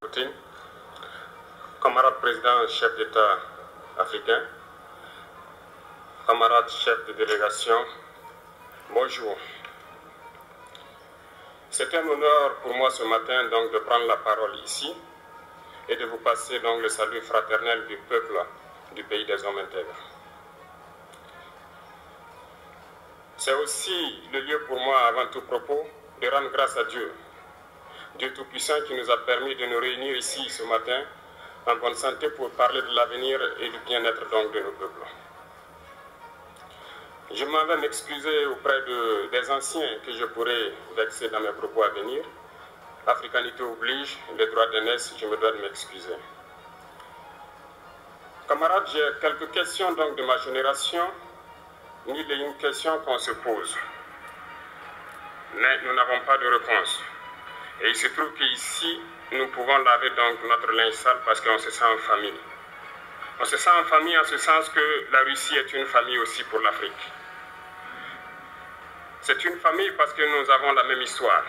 Poutine, camarades présidents, chefs d'État africains, camarades chefs de délégation, bonjour. C'est un honneur pour moi ce matin donc de prendre la parole ici et de vous passer donc le salut fraternel du peuple du pays des hommes intègres. C'est aussi le lieu pour moi, avant tout propos, de rendre grâce à Dieu, Dieu Tout-Puissant qui nous a permis de nous réunir ici ce matin en bonne santé pour parler de l'avenir et du bien-être donc de nos peuples. Je m'en vais m'excuser auprès des anciens que je pourrais vexer dans mes propos à venir. Africanité oblige, les droits d'aînesse, je me dois de m'excuser. Camarades, j'ai quelques questions donc de ma génération, mille et une questions qu'on se pose. Mais nous n'avons pas de réponse. Et il se trouve qu'ici, nous pouvons laver donc notre linge sale parce qu'on se sent en famille. On se sent en famille en ce sens que la Russie est une famille aussi pour l'Afrique. C'est une famille parce que nous avons la même histoire.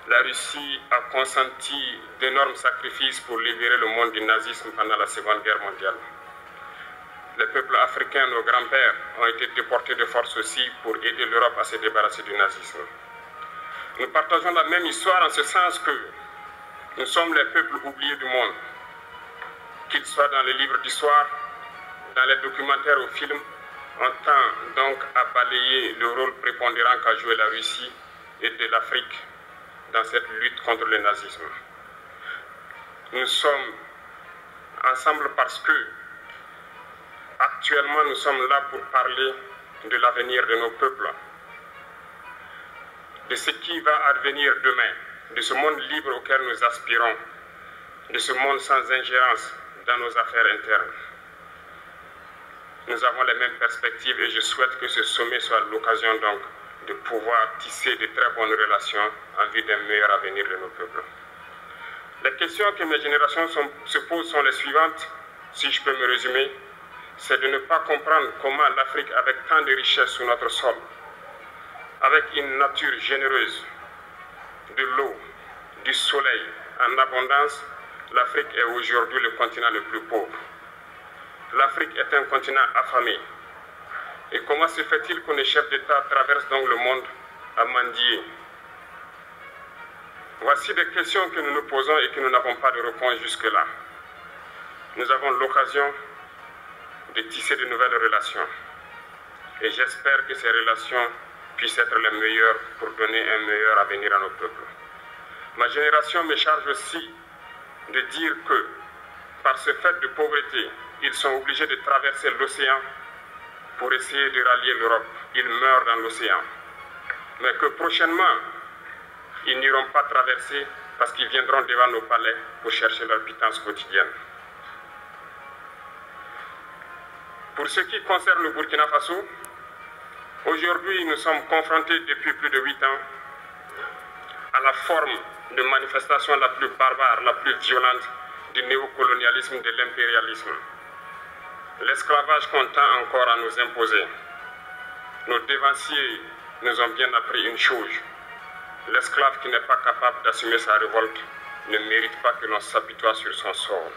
La Russie a consenti d'énormes sacrifices pour libérer le monde du nazisme pendant la Seconde Guerre mondiale. Les peuples africains, nos grands-pères, ont été déportés de force aussi pour aider l'Europe à se débarrasser du nazisme. Nous partageons la même histoire en ce sens que nous sommes les peuples oubliés du monde. Qu'ils soient dans les livres d'histoire, dans les documentaires ou films, on tend donc à balayer le rôle prépondérant qu'a joué la Russie et de l'Afrique dans cette lutte contre le nazisme. Nous sommes ensemble parce que actuellement nous sommes là pour parler de l'avenir de nos peuples, de ce qui va advenir demain, de ce monde libre auquel nous aspirons, de ce monde sans ingérence dans nos affaires internes. Nous avons les mêmes perspectives et je souhaite que ce sommet soit l'occasion donc de pouvoir tisser de très bonnes relations en vue d'un meilleur avenir de nos peuples. Les questions que mes générations se posent sont les suivantes, si je peux me résumer, c'est de ne pas comprendre comment l'Afrique, avec tant de richesses sous notre sol, avec une nature généreuse, de l'eau, du soleil en abondance, l'Afrique est aujourd'hui le continent le plus pauvre. L'Afrique est un continent affamé. Et comment se fait-il que les chefs d'État traversent donc le monde à mendier? Voici des questions que nous nous posons et que nous n'avons pas de réponse jusque-là. Nous avons l'occasion de tisser de nouvelles relations. Et j'espère que ces relations puissent être les meilleures pour donner un meilleur avenir à nos peuples. Ma génération me charge aussi de dire que, par ce fait de pauvreté, ils sont obligés de traverser l'océan pour essayer de rallier l'Europe. Ils meurent dans l'océan. Mais que prochainement, ils n'iront pas traverser parce qu'ils viendront devant nos palais pour chercher leur pitance quotidienne. Pour ce qui concerne le Burkina Faso, aujourd'hui nous sommes confrontés depuis plus de 8 ans à la forme de manifestation la plus barbare, la plus violente du néocolonialisme, de l'impérialisme. L'esclavage qu'on tend encore à nous imposer. Nos dévanciers nous ont bien appris une chose. L'esclave qui n'est pas capable d'assumer sa révolte ne mérite pas que l'on s'apitoie sur son sort.